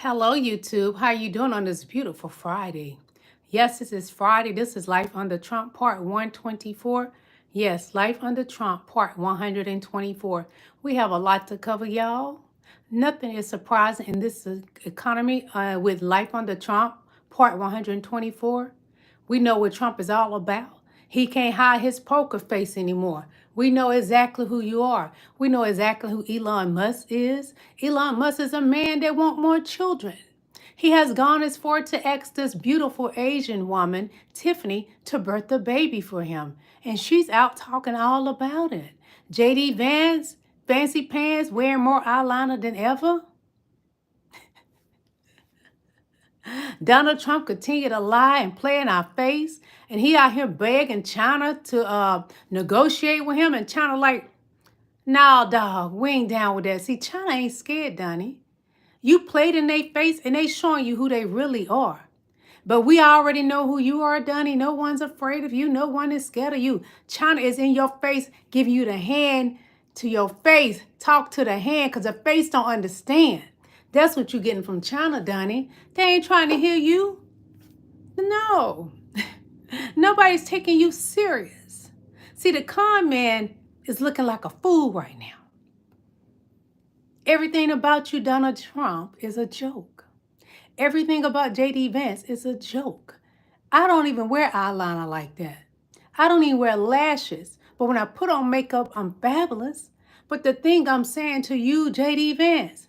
Hello, YouTube. How you doing on this beautiful Friday? Yes, this is Friday. This is Life Under Trump, Part 124. Yes, Life Under Trump, Part 124. We have a lot to cover, y'all. Nothing is surprising in this economy with Life Under Trump, Part 124. We know what Trump is all about. He can't hide his poker face anymore. We know exactly who you are. We know exactly who Elon Musk is. Elon Musk is a man that wants more children. He has gone as far to ask this beautiful Asian woman, Tiffany, to birth a baby for him. And she's out talking all about it. jdvance, fancy pants, wearing more eyeliner than ever. Donald Trump continued to lie and play in our face. And he out here begging China to negotiate with him. And China like, nah, dog, we ain't down with that. See, China ain't scared, Donnie. You played in their face and they showing you who they really are. But we already know who you are, Donnie. No one's afraid of you. No one is scared of you. China is in your face, giving you the hand to your face. Talk to the hand because the face don't understand. That's what you're getting from China, Donnie. They ain't trying to hear you. No. Nobody's taking you serious. See, the con man is looking like a fool right now. Everything about you, Donald Trump, is a joke. Everything about jdvance is a joke. I don't even wear eyeliner like that. I don't even wear lashes. But when I put on makeup, I'm fabulous. But the thing I'm saying to you, jdvance,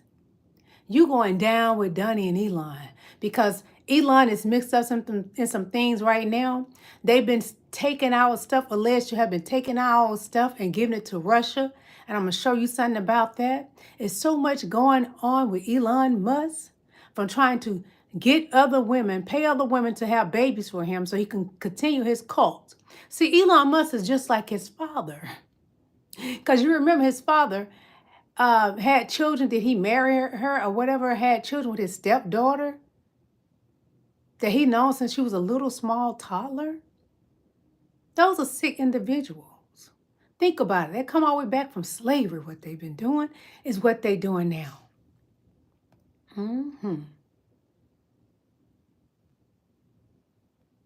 you going down with Donnie and Elon because Elon is mixed up in some things right now. They've been taking our stuff, alleged to have been taking our stuff and giving it to Russia. And I'm going to show you something about that. There's so much going on with Elon Musk from trying to get other women, pay other women to have babies for him so he can continue his cult. See, Elon Musk is just like his father. Because you remember his father had children. Did he marry her or whatever? Had children with his stepdaughter that he known since she was a little small toddler? Those are sick individuals. Think about it. They come all the way back from slavery. What they've been doing is what they're doing now.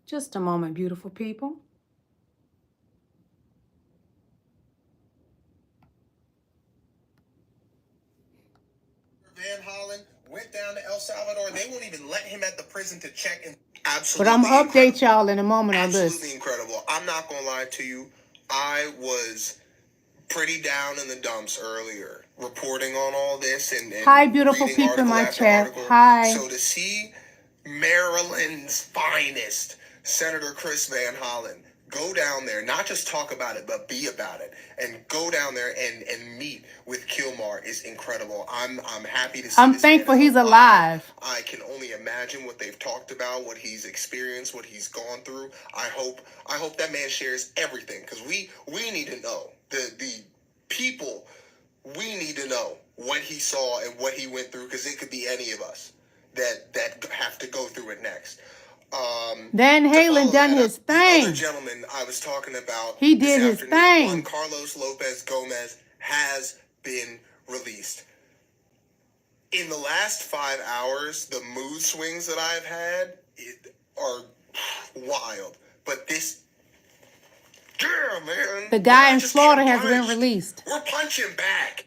Just a moment, beautiful people. Van Hollen went down to El Salvador. They won't even let him at the prison to check. And absolutely, but I'm going to update y'all in a moment on this. Absolutely incredible. I'm not going to lie to you. I was pretty down in the dumps earlier, reporting on all this and hi, beautiful people in my chat. Article. Hi. So to see Maryland's finest, Senator Chris Van Hollen, go down there, not just talk about it, but be about it, and go down there and meet with Kilmar is incredible. I'm happy to see. I'm thankful he's alive. I can only imagine what they've talked about, what he's experienced, what he's gone through. I hope that man shares everything because we need to know the people. We need to know what he saw and what he went through because it could be any of us that have to go through it next. Van Halen done his thing. The other gentleman I was talking about, he did his thing. Juan Carlos Lopez Gomez has been released. In the last 5 hours, the mood swings that I've had are wild. But this, yeah, man. The guy in Florida has been released. We're punching back.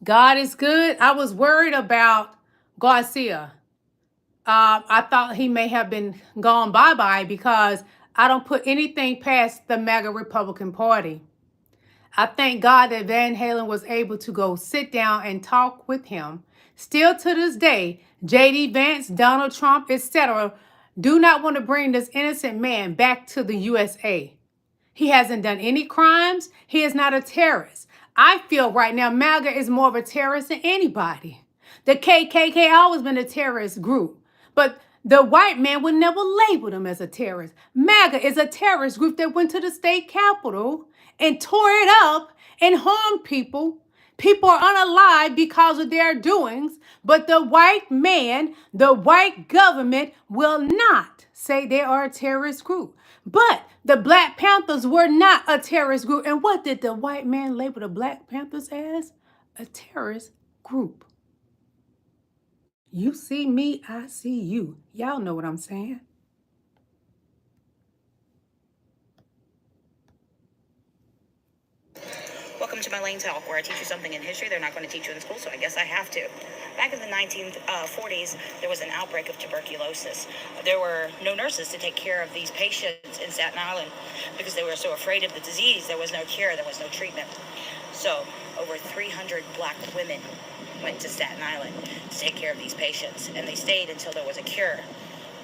God is good. I was worried about Garcia. I thought he may have been gone bye-bye because I don't put anything past the MAGA Republican Party. I thank God that Van Halen was able to go sit down and talk with him. Still to this day, jdvance, Donald Trump, etc., do not want to bring this innocent man back to the USA. He hasn't done any crimes. He is not a terrorist. I feel right now MAGA is more of a terrorist than anybody. The KKK always been a terrorist group. But the white man would never label them as a terrorist. MAGA is a terrorist group that went to the state capitol and tore it up and harmed people. People are unalive because of their doings. But the white man, the white government will not say they are a terrorist group. But the Black Panthers were not a terrorist group. And what did the white man label the Black Panthers as? A terrorist group. You see me, I see you. Y'all know what I'm saying. Welcome to my Lane Talk, where I teach you something in history they're not going to teach you in school, so I guess I have to. Back in the 1940s, there was an outbreak of tuberculosis. There were no nurses to take care of these patients in Staten Island because they were so afraid of the disease. There was no cure, there was no treatment. So over 300 black women went to Staten Island to take care of these patients, and they stayed until there was a cure.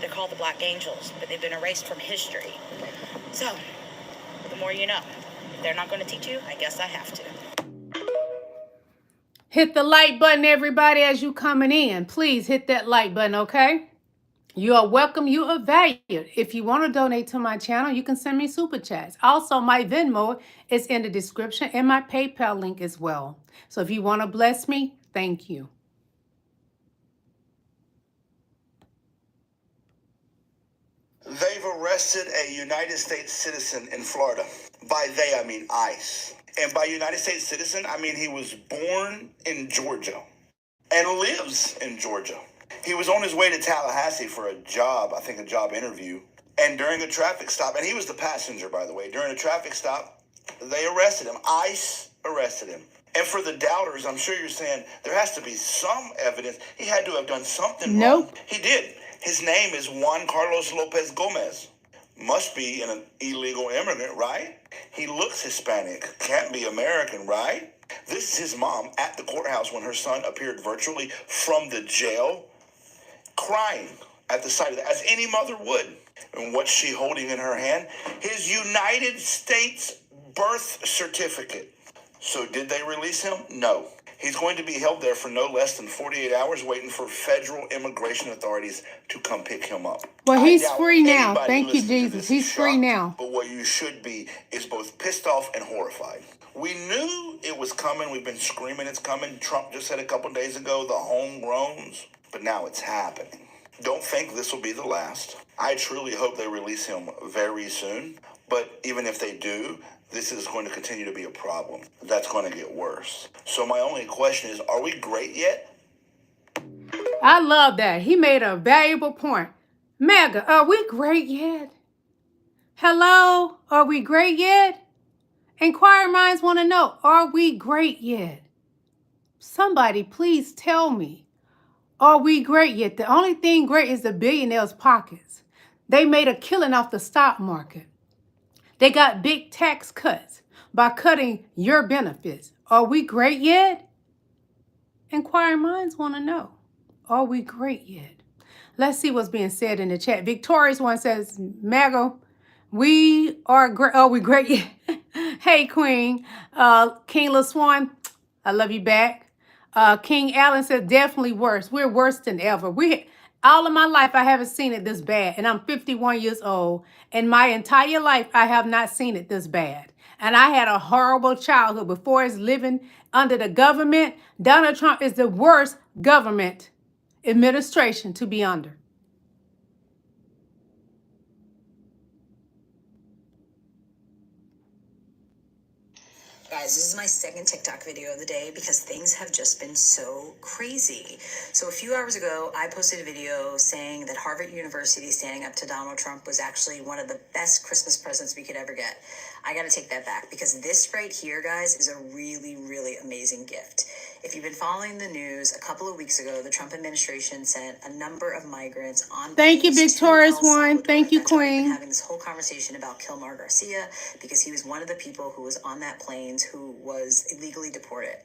They're called the Black Angels, but they've been erased from history. So, the more you know. If they're not going to teach you, I guess I have to. Hit the like button, everybody, as you coming in. Please hit that like button, okay? You are welcome. You are valued. If you want to donate to my channel, you can send me super chats. Also, my Venmo is in the description and my PayPal link as well. So if you want to bless me, thank you. They've arrested a United States citizen in Florida. By they, I mean ICE. And by United States citizen, I mean he was born in Georgia and lives in Georgia. He was on his way to Tallahassee for a job, I think a job interview. And during a traffic stop, and he was the passenger, by the way, during a traffic stop, they arrested him. ICE arrested him. And for the doubters, I'm sure you're saying there has to be some evidence. He had to have done something wrong. He did. His name is Juan Carlos Lopez Gomez. Must be an illegal immigrant, right? He looks Hispanic. Can't be American, right? This is his mom at the courthouse when her son appeared virtually from the jail, crying at the sight of that, as any mother would. And what's she holding in her hand? His United States birth certificate. So did they release him? No. He's going to be held there for no less than 48 hours waiting for federal immigration authorities to come pick him up. Well, he's free now. Thank you, Jesus. He's free now. But what you should be is both pissed off and horrified. We knew it was coming. We've been screaming it's coming. Trump just said a couple days ago, the homegrowns. But now it's happening. Don't think this will be the last. I truly hope they release him very soon. But even if they do, this is going to continue to be a problem. That's going to get worse. So my only question is, are we great yet? I love that. He made a valuable point. MAGA, are we great yet? Hello? Are we great yet? Inquiring minds want to know, are we great yet? Somebody please tell me, are we great yet? The only thing great is the billionaires' pockets. They made a killing off the stock market. They got big tax cuts by cutting your benefits. Are we great yet? Inquiring minds want to know, are we great yet? Let's see what's being said in the chat. Victorious one says, MAGA, we are great. Are we great yet? Hey, Queen. King LaSwan, I love you back. King Allen said, definitely worse. We're worse than ever. All of my life, I haven't seen it this bad. And I'm 51 years old. In my entire life, I have not seen it this bad. And I had a horrible childhood before his living under the government. Donald Trump is the worst government administration to be under. Guys, this is my second TikTok video of the day because things have just been so crazy. So a few hours ago, I posted a video saying that Harvard University standing up to Donald Trump was actually one of the best Christmas presents we could ever get. I got to take that back because this right here, guys, is a really, really amazing gift. If you've been following the news, a couple of weeks ago, the Trump administration sent a number of migrants on. Thank you, Victorious one. Thank you, Queen. We've been having this whole conversation about Kilmar Garcia because he was one of the people who was on that plane who was illegally deported.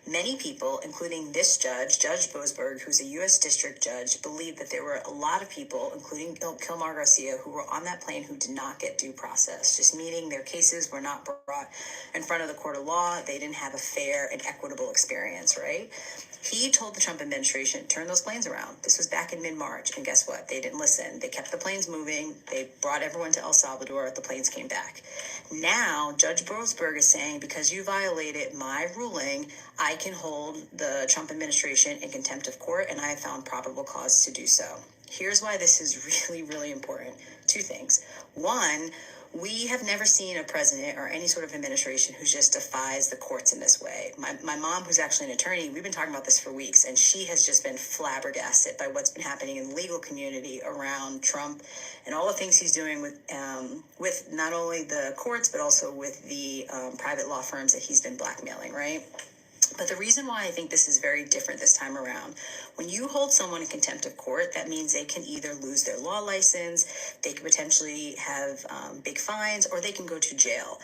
Many people, including this judge, Judge Boasberg, who's a U.S. district judge, believe that there were a lot of people, including Kilmar Garcia, who were on that plane who did not get due process, just meaning their cases were not brought in front of the court of law. They didn't have a fair and equitable experience, right? He told the Trump administration, turn those planes around. This was back in mid-March, and guess what? They didn't listen. They kept the planes moving. They brought everyone to El Salvador. The planes came back. Now, Judge Boasberg is saying, because you violated my ruling, I can hold the Trump administration in contempt of court, and I have found probable cause to do so. Here's why this is really, really important. Two things. One, We have never seen a president or any sort of administration who just defies the courts in this way. My mom, who's actually an attorney, we've been talking about this for weeks, and she has just been flabbergasted by what's been happening in the legal community around Trump and all the things he's doing with not only the courts, but also with the private law firms that he's been blackmailing, right? But the reason why I think this is very different this time around, when you hold someone in contempt of court, that means they can either lose their law license, they could potentially have big fines, or they can go to jail.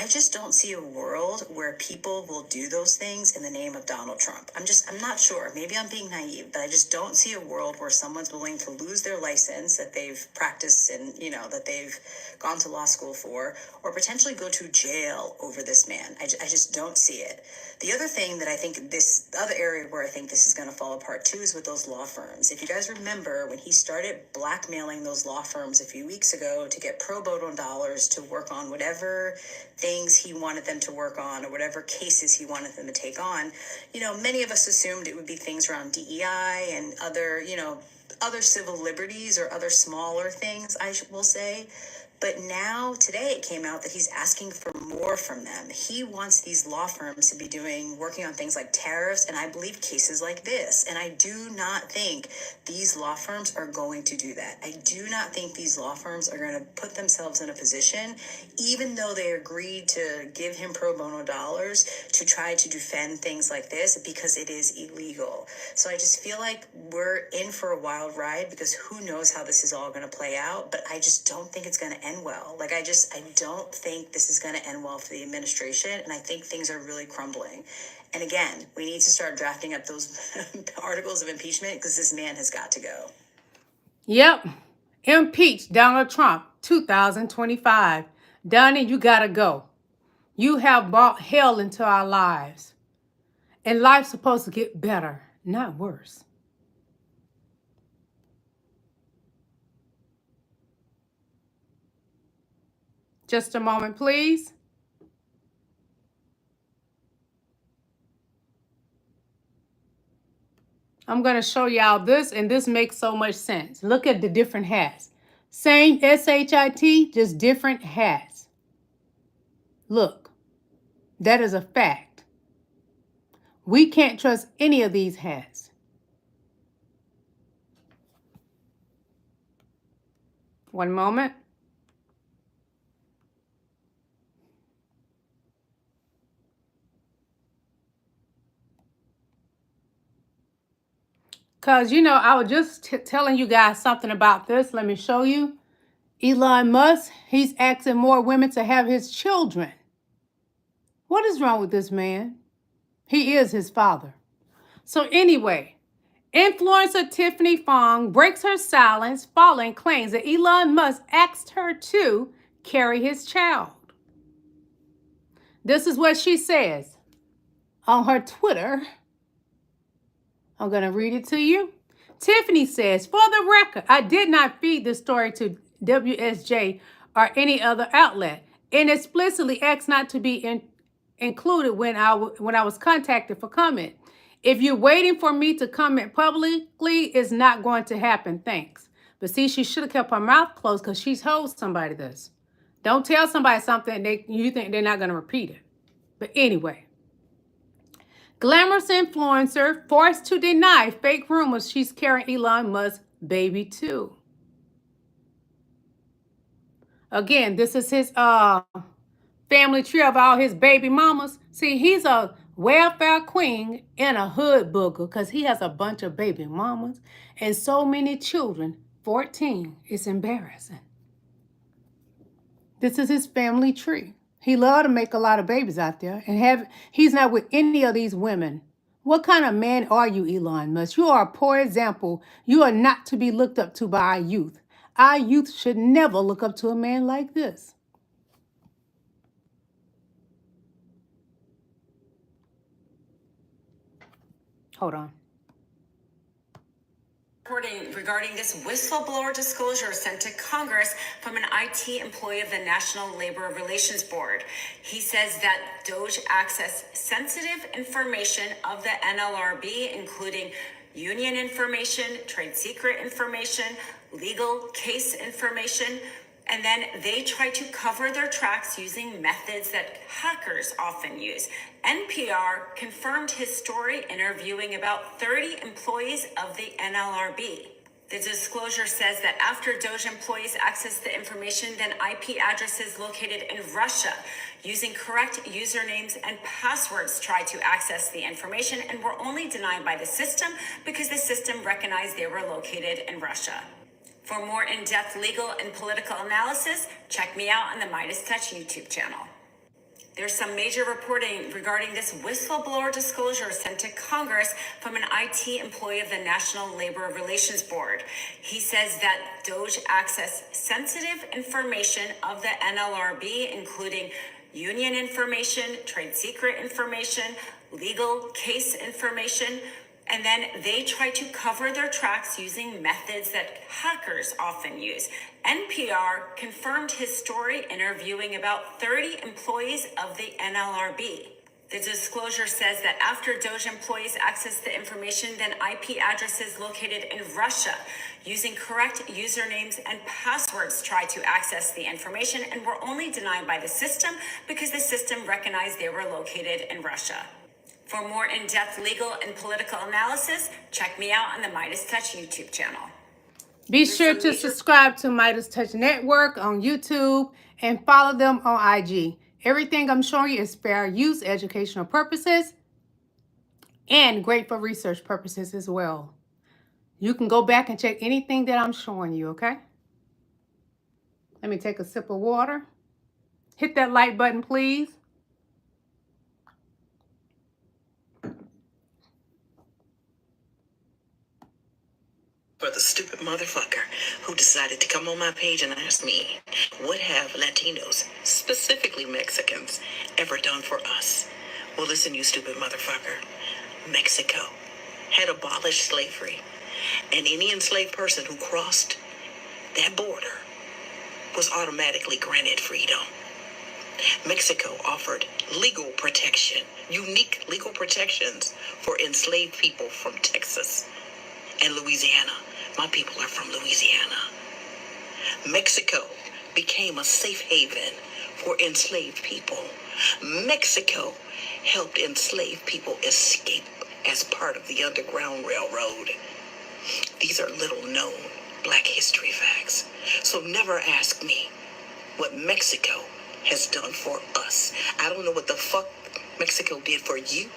I just don't see a world where people will do those things in the name of Donald Trump. I'm not sure. Maybe I'm being naive, but I just don't see a world where someone's willing to lose their license that they've practiced and, that they've gone to law school for, or potentially go to jail over this man. I just don't see it. The other thing that I think this other area where I think this is going to fall apart too is with those law firms. If you guys remember when he started blackmailing those law firms a few weeks ago to get pro bono dollars to work on whatever things he wanted them to work on or whatever cases he wanted them to take on, many of us assumed it would be things around DEI and other civil liberties or other smaller things, I will say. But now, today, it came out that he's asking for more from them. He wants these law firms to be working on things like tariffs, and I believe cases like this. And I do not think these law firms are going to do that. I do not think these law firms are going to put themselves in a position, even though they agreed to give him pro bono dollars, to try to defend things like this because it is illegal. So I just feel like we're in for a wild ride because who knows how this is all going to play out, but I just don't think it's going to end well. Like, I don't think this is going to end well for the administration, and I think things are really crumbling. And again, we need to start drafting up those articles of impeachment because this man has got to go. Yep. Impeach Donald Trump 2025. Donnie, you gotta go. You have brought hell into our lives. And life's supposed to get better, not worse. Just a moment, please. I'm going to show y'all this, and this makes so much sense. Look at the different hats. Same SHIT, just different hats. Look, that is a fact. We can't trust any of these hats. One moment. Because, I was just telling you guys something about this. Let me show you. Elon Musk, he's asking more women to have his children. What is wrong with this man? He is his father. So anyway, influencer Tiffany Fong breaks her silence following claims that Elon Musk asked her to carry his child. This is what she says on her Twitter. I'm going to read it to you. Tiffany says, for the record, I did not feed this story to WSJ or any other outlet and explicitly asked not to be included when I was contacted for comment. If you're waiting for me to comment publicly, it's not going to happen. Thanks. But see, she should have kept her mouth closed because she's told somebody this. Don't tell somebody something you think they're not going to repeat it. But anyway. Glamorous influencer forced to deny fake rumors she's carrying Elon Musk's baby too. Again, this is his family tree of all his baby mamas. See, he's a welfare queen and a hood booger because he has a bunch of baby mamas and so many children. 14. It's embarrassing. This is his family tree. He loved to make a lot of babies out there and he's not with any of these women. What kind of man are you, Elon Musk? You are a poor example. You are not to be looked up to by our youth. Our youth should never look up to a man like this. Hold on. Reporting regarding this whistleblower disclosure sent to Congress from an IT employee of the National Labor Relations Board. He says that Doge accessed sensitive information of the NLRB, including union information, trade secret information, legal case information. And then they try to cover their tracks using methods that hackers often use. NPR confirmed his story interviewing about 30 employees of the NLRB. The disclosure says that after Doge employees accessed the information, then IP addresses located in Russia using correct usernames and passwords tried to access the information and were only denied by the system because the system recognized they were located in Russia. For more in-depth legal and political analysis, check me out on the Midas Touch YouTube channel. There's some major reporting regarding this whistleblower disclosure sent to Congress from an IT employee of the National Labor Relations Board. He says that Doge accessed sensitive information of the NLRB, including union information, trade secret information, legal case information, and then they try to cover their tracks using methods that hackers often use. NPR confirmed his story interviewing about 30 employees of the NLRB. The disclosure says that after Doge employees accessed the information, then IP addresses located in Russia using correct usernames and passwords tried to access the information and were only denied by the system because the system recognized they were located in Russia. For more in-depth legal and political analysis, check me out on the Midas Touch YouTube channel. Be sure to subscribe to Midas Touch Network on YouTube and follow them on IG. Everything I'm showing you is fair use, educational purposes, and great for research purposes as well. You can go back and check anything that I'm showing you, okay? Let me take a sip of water. Hit that like button, please. For the stupid motherfucker who decided to come on my page and ask me, what have Latinos, specifically Mexicans, ever done for us? Well, listen, you stupid motherfucker. Mexico had abolished slavery, and any enslaved person who crossed that border was automatically granted freedom. Mexico offered legal protection, unique legal protections for enslaved people from Texas and Louisiana. My people are from Louisiana. Mexico became a safe haven for enslaved people. Mexico helped enslaved people escape as part of the Underground Railroad. These are little known Black history facts. So never ask me what Mexico has done for us. I don't know what the fuck Mexico did for you,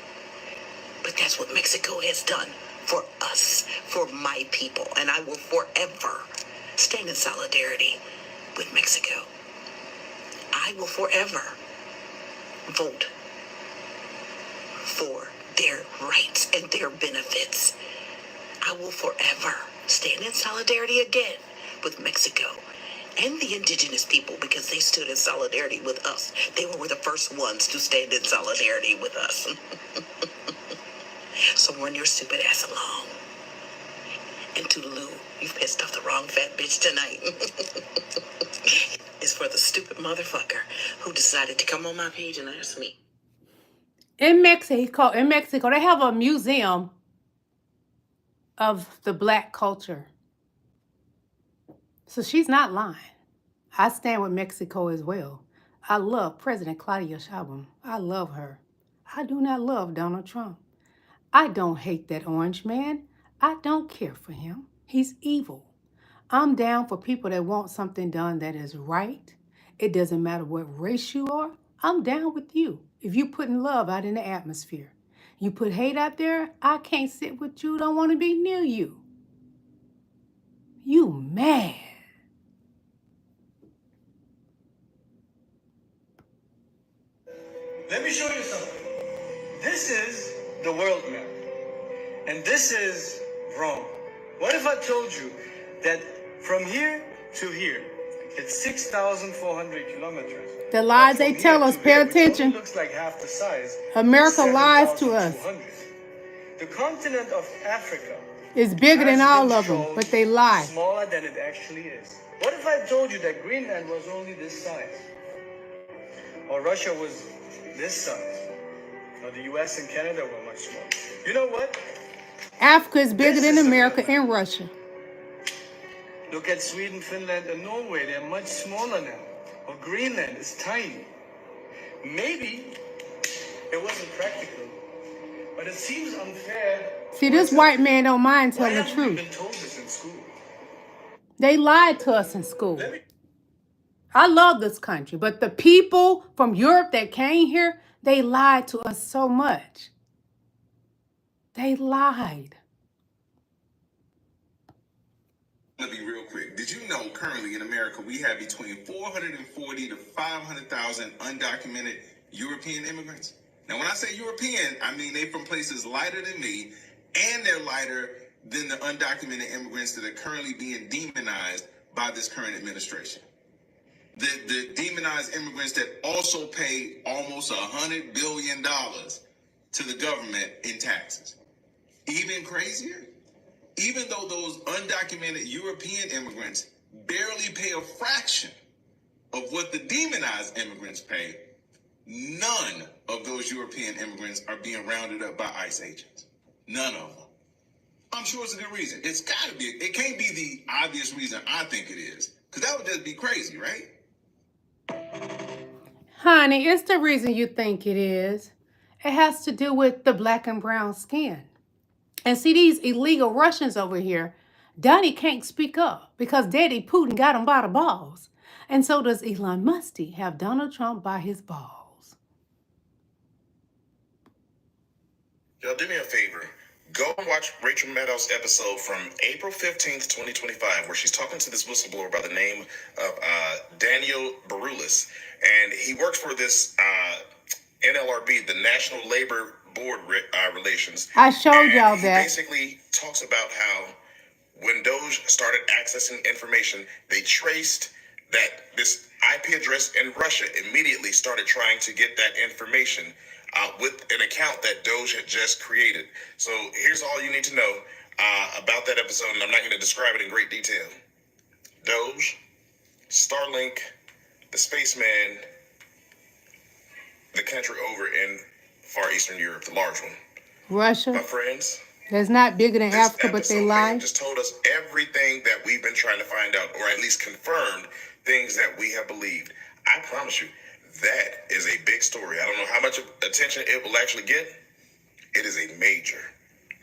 but that's what Mexico has done for us, for my people, and I will forever stand in solidarity with Mexico. I will forever vote for their rights and their benefits. I will forever stand in solidarity again with Mexico and the indigenous people because they stood in solidarity with us. They were the first ones to stand in solidarity with us. So run your stupid ass along. And Toodaloo, you've pissed off the wrong fat bitch tonight. It's for the stupid motherfucker who decided to come on my page and ask me. In Mexico, they have a museum of the Black culture. So she's not lying. I stand with Mexico as well. I love President Claudia Sheinbaum. I love her. I do not love Donald Trump. I don't hate that orange man. I don't care for him. He's evil. I'm down for people that want something done that is right. It doesn't matter what race you are. I'm down with you. If you putting love out in the atmosphere. You put hate out there, I can't sit with you, don't want to be near you. You mad. Let me show you something. This is the world map. And this is Rome. What if I told you that from here to here, it's 6,400 kilometers? The lies they tell us, pay attention. Looks like half the size. America lies to us. The continent of Africa is bigger than all of them, but they lie. Smaller than it actually is. What if I told you that Greenland was only this size? Or Russia was this size? Or the US and Canada were much smaller? You know what? Africa is bigger than America and Russia. The Look at Sweden, Finland, and Norway. They're much smaller now. Or Greenland is tiny. Maybe it wasn't practical, but it seems unfair. See, this white man don't mind Why telling the haven't we truth. been told this in school? They lied to us in school. I love this country, but the people from Europe that came here, they lied to us so much. They lied. Let me be real quick. Did you know currently in America we have between 440 to 500,000 undocumented European immigrants? Now, when I say European, I mean they from places lighter than me, and they're lighter than the undocumented immigrants that are currently being demonized by this current administration. The demonized immigrants that also pay almost $100 billion to the government in taxes. Even crazier, even though those undocumented European immigrants barely pay a fraction of what the demonized immigrants pay, none of those European immigrants are being rounded up by ICE agents. None of them. I'm sure it's a good reason. It's got to be. It can't be the obvious reason I think it is, because that would just be crazy, right? Honey, it's the reason you think it is. It has to do with the black and brown skin. And see, these illegal Russians over here, Daddy can't speak up because Daddy Putin got him by the balls. And so does Elon Musk have Donald Trump by his balls. Y'all do me a favor. Go and watch Rachel Maddow's episode from April 15th, 2025, where she's talking to this whistleblower by the name of Daniel Barulis. And he works for this NLRB, the National Labor Board Relations. I showed y'all He that. basically talks about how when Doge started accessing information, they traced that this IP address in Russia immediately started trying to get that information with an account that Doge had just created. So here's all you need to know about that episode, and I'm not going to describe it in great detail. Doge, Starlink, the spaceman, the country over in Far Eastern Europe, the large one. Russia. My friends, That's not bigger than this Africa, but they episode, lie. man, just told us everything that we've been trying to find out, or at least confirmed things that we have believed. I promise you, that is a big story. I don't know how much attention it will actually get. It is a major,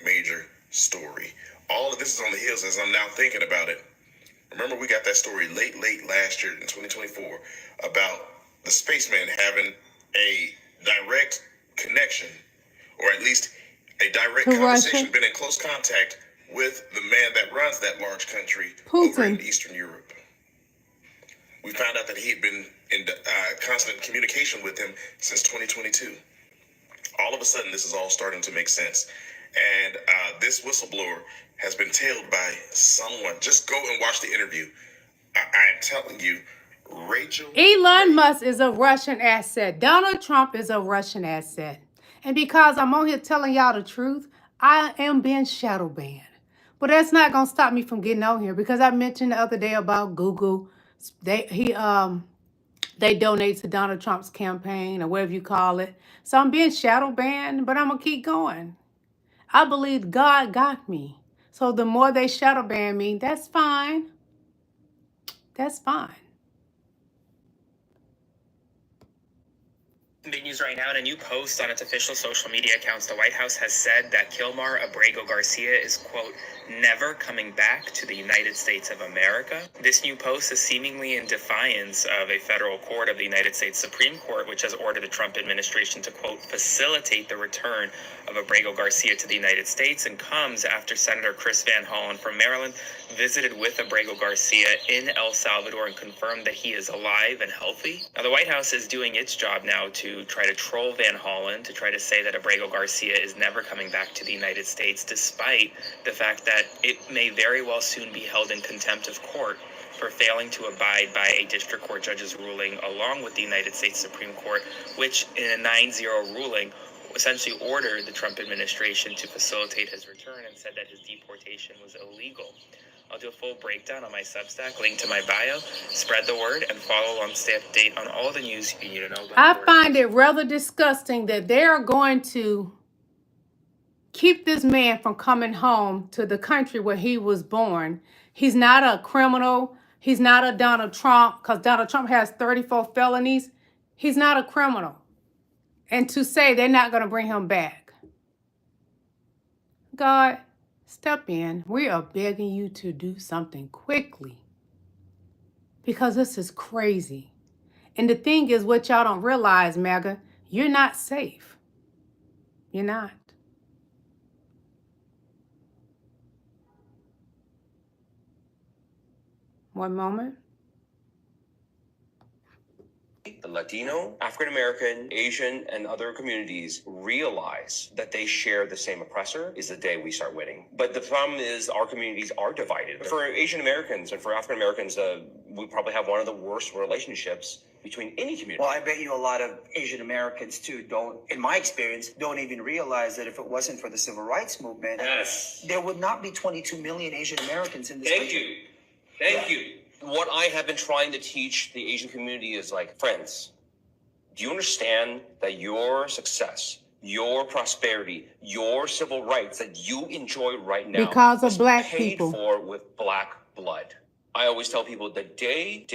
major story. All of this is on the heels as I'm now thinking about it. Remember, we got that story late last year in 2024 about the spaceman having a direct connection, or at least a direct To conversation, Russia? been in close contact with the man that runs that large country Putin. over in Eastern Europe. We found out that he had been in constant communication with him since 2022. All of a sudden, this is all starting to make sense. And this whistleblower has been tailed by someone. Just go and watch the interview. I'm telling you, Rachel. Elon Musk is a Russian asset. Donald Trump is a Russian asset. And because I'm on here telling y'all the truth, I am being shadow banned. But that's not going to stop me from getting on here, because I mentioned the other day about Google. They donate to Donald Trump's campaign, or whatever you call it. So I'm being shadow banned, but I'm going to keep going. I believe God got me. So the more they shadow ban me, that's fine. That's fine. Big news right now. In a new post on its official social media accounts, the White House has said that Kilmar Garcia is, quote, never coming back to the United States of America. This new post is seemingly in defiance of a federal court of the United States Supreme Court, which has ordered the Trump administration to, quote, facilitate the return of Garcia to the United States, and comes after Senator Chris Van Hollen from Maryland visited with Garcia in El Salvador and confirmed that he is alive and healthy. Now, the White House is doing its job now to try to troll Van Hollen, to try to say that Garcia is never coming back to the United States, despite the fact that it may very well soon be held in contempt of court for failing to abide by a district court judge's ruling, along with the United States Supreme Court, which in a 9-0 ruling essentially ordered the Trump administration to facilitate his return and said that his deportation was illegal. I'll do a full breakdown on my Substack, link to my bio. Spread the word and follow along to stay up to date on all the news you need to know about. I find it rather disgusting that they are going to keep this man from coming home to the country where he was born. He's not a criminal. He's not a Donald Trump, because Donald Trump has 34 felonies. He's not a criminal. And to say they're not going to bring him back. God, step in. We are begging you to do something quickly, because this is crazy. And the thing is, what y'all don't realize, MAGA, you're not safe. You're not. One moment. The Latino, African American, Asian, and other communities realize that they share the same oppressor is the day we start winning. But the problem is our communities are divided. For Asian Americans and for African Americans, we probably have one of the worst relationships between any community. Well, I bet you a lot of Asian Americans too don't, in my experience, don't even realize that if it wasn't for the civil rights movement, there would not be 22 million Asian Americans in this country. Thank you. What I have been trying to teach the Asian community is like, friends, do you understand that your success, your prosperity, your civil rights that you enjoy right now because of was black paid people for with black blood? I always tell people the day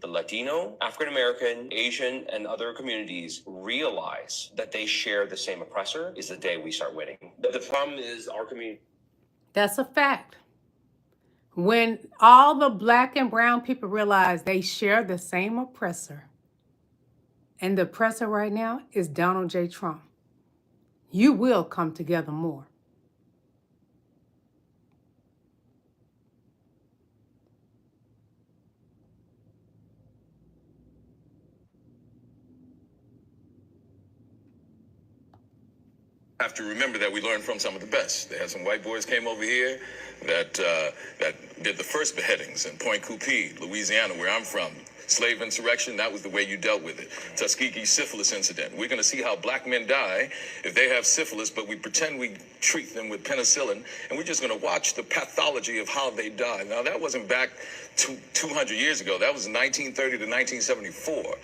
the Latino, African American, Asian, and other communities realize that they share the same oppressor is the day we start winning. The problem is our community. That's a fact. When all the black and brown people realize they share the same oppressor, and the oppressor right now is Donald J. Trump, you will come together more. Have to remember that we learned from some of the best. They had some white boys came over here that did the first beheadings in Point Coupee, Louisiana, where I'm from. Slave insurrection, that was the way you dealt with it. Tuskegee syphilis incident. We're going to see how black men die if they have syphilis, but we pretend we treat them with penicillin, and we're just going to watch the pathology of how they die. Now, that wasn't back 200 years ago. That was 1930 to 1974.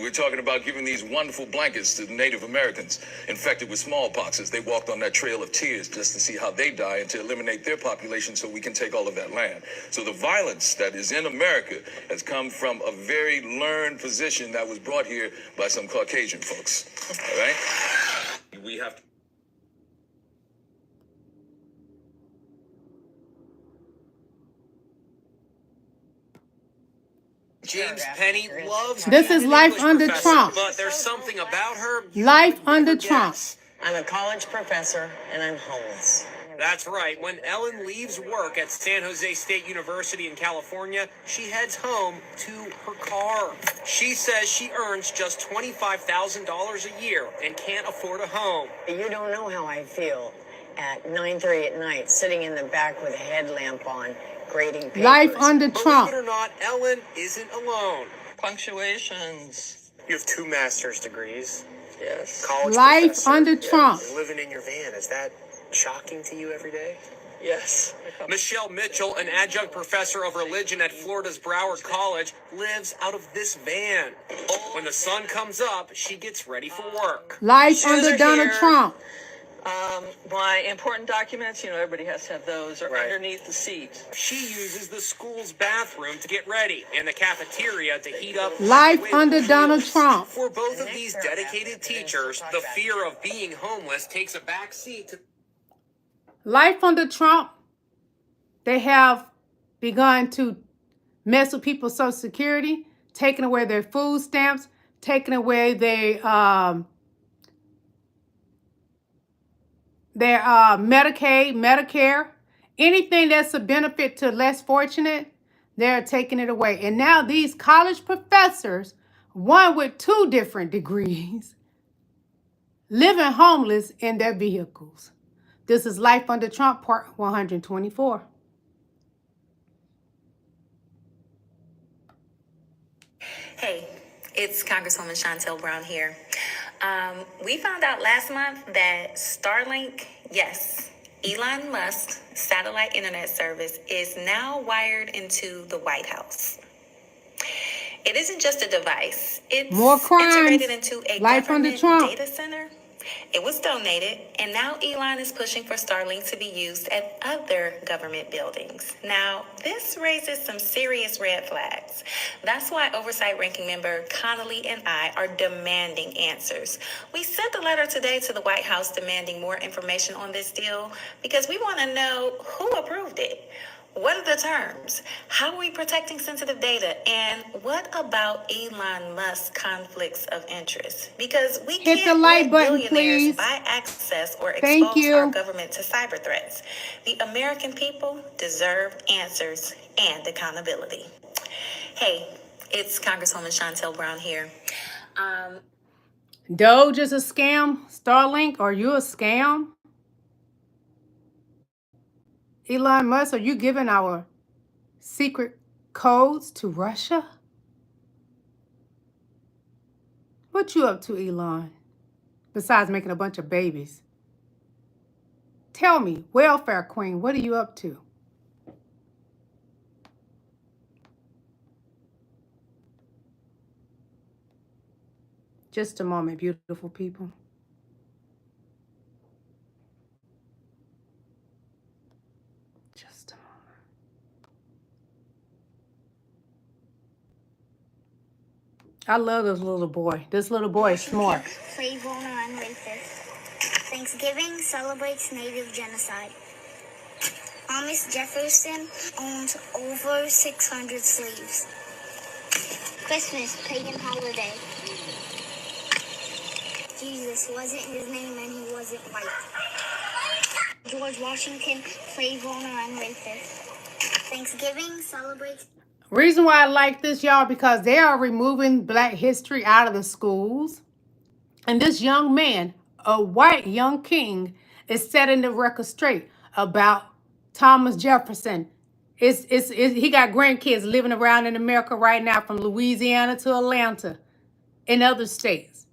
We're talking about giving these wonderful blankets to Native Americans infected with smallpox as they walked on that trail of tears just to see how they die and to eliminate their population so we can take all of that land. So the violence that is in America has come from a very learned position that was brought here by some Caucasian folks. All right? We have to. James Penny loves This is life under Trump. But there's something about her. Life under Trump. I'm a college professor and I'm homeless. That's right. When Ellen leaves work at San Jose State University in California, she heads home to her car. She says she earns just $25,000 a year and can't afford a home. You don't know how I feel at 9:30 at night, sitting in the back with a headlamp on, grading papers. Life under Trump. Believe it or not, Ellen isn't alone. Punctuations. You have 2 master's degrees. Yes. College Life professor. under Trump. You're living in your van. Is that shocking to you every day? Yes. Michelle Mitchell, an adjunct professor of religion at Florida's Broward College, lives out of this van. When the sun comes up, she gets ready for work. Life under Donald Trump. My important documents, everybody has to have those, are Right. underneath the seat. She uses the school's bathroom to get ready and the cafeteria to heat up. Life microwave under meals. Donald Trump. For both of these dedicated teachers, the fear of being homeless takes a back seat to Life under Trump. They have begun to mess with people's Social Security, taking away their food stamps, taking away their Medicaid, Medicare, anything that's a benefit to less fortunate, they're taking it away. And now these college professors, one with 2 different degrees, living homeless in their vehicles. This is Life Under Trump, part 124. Hey, it's Congresswoman Shontel Brown here. We found out last month that Starlink, yes, Elon Musk's satellite internet service is now wired into the White House. It isn't just a device. It's More crimes. integrated into a Life under government Trump. data center. It was donated, and now Elon is pushing for Starlink to be used at other government buildings. Now, this raises some serious red flags. That's why Oversight Ranking Member Connolly and I are demanding answers. We sent a letter today to the White House demanding more information on this deal because we want to know who approved it. What are the terms? How are we protecting sensitive data? And what about Elon Musk's conflicts of interest? Because we Hit the can't like let button, billionaires please. buy access or Thank expose our you. government to cyber threats. The American people deserve answers and accountability. Hey, it's Congresswoman Chantel Brown here. Doge is a scam. Starlink, are you a scam? Elon Musk, are you giving our secret codes to Russia? What you up to, Elon? Besides making a bunch of babies. Tell me, welfare queen, what are you up to? Just a moment, beautiful people. Just a moment. I love this little boy. This little boy is smart. Flavor and racist. Thanksgiving celebrates Native genocide. Thomas Jefferson owned over 600 slaves. Christmas, pagan holiday. Jesus wasn't his name and he wasn't white. George Washington, flavor and racist. Thanksgiving celebrates. Reason why I like this, y'all, because they are removing Black history out of the schools. And this young man, a white young king, is setting the record straight about Thomas Jefferson. He got grandkids living around in America right now, from Louisiana to Atlanta and other states.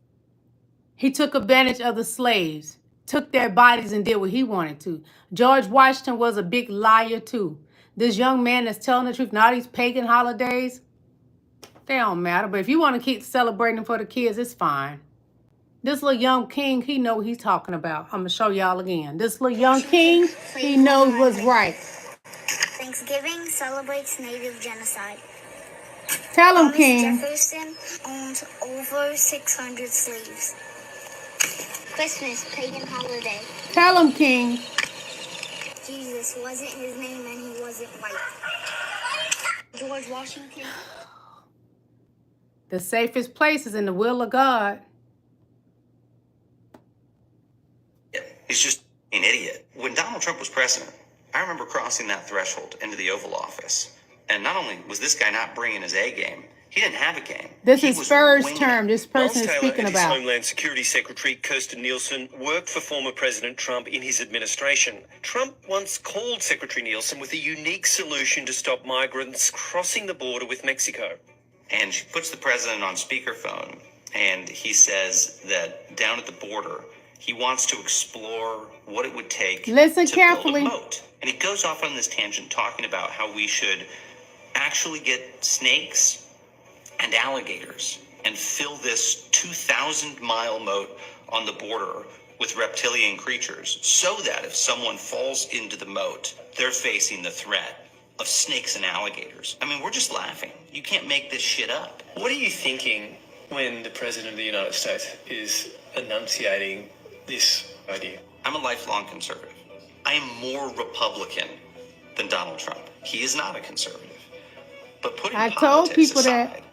He took advantage of the slaves, took their bodies and did what he wanted to. George Washington was a big liar too. This young man that's telling the truth, now these pagan holidays, they don't matter. But if you want to keep celebrating for the kids, it's fine. This little young king, he know what he's talking about. I'm going to show y'all again. This little young king, he knows what's right. Thanksgiving celebrates Native genocide. Tell him, King. Jefferson owned over 600 slaves. Christmas, pagan holiday. Tell him, King. Jesus wasn't his name and he wasn't white. George Washington. The safest place is in the will of God. He's just an idiot. When Donald Trump was president, I remember crossing that threshold into the Oval Office. And not only was this guy not bringing his A game, he didn't have a game. This is first term. This person is speaking and about. His Homeland Security Secretary Kirstjen Nielsen worked for former President Trump in his administration. Trump once called Secretary Nielsen with a unique solution to stop migrants crossing the border with Mexico. And she puts the president on speakerphone, and he says that down at the border, he wants to explore what it would take to build a moat. And he goes off on this tangent talking about how we should actually get snakes and alligators and fill this 2,000-mile moat on the border with reptilian creatures, so that if someone falls into the moat, they're facing the threat of snakes and alligators. I mean, we're just laughing. You can't make this shit up. What are you thinking when the President of the United States is enunciating this idea? I'm a lifelong conservative. I am more Republican than Donald Trump. He is not a conservative. But putting politics aside,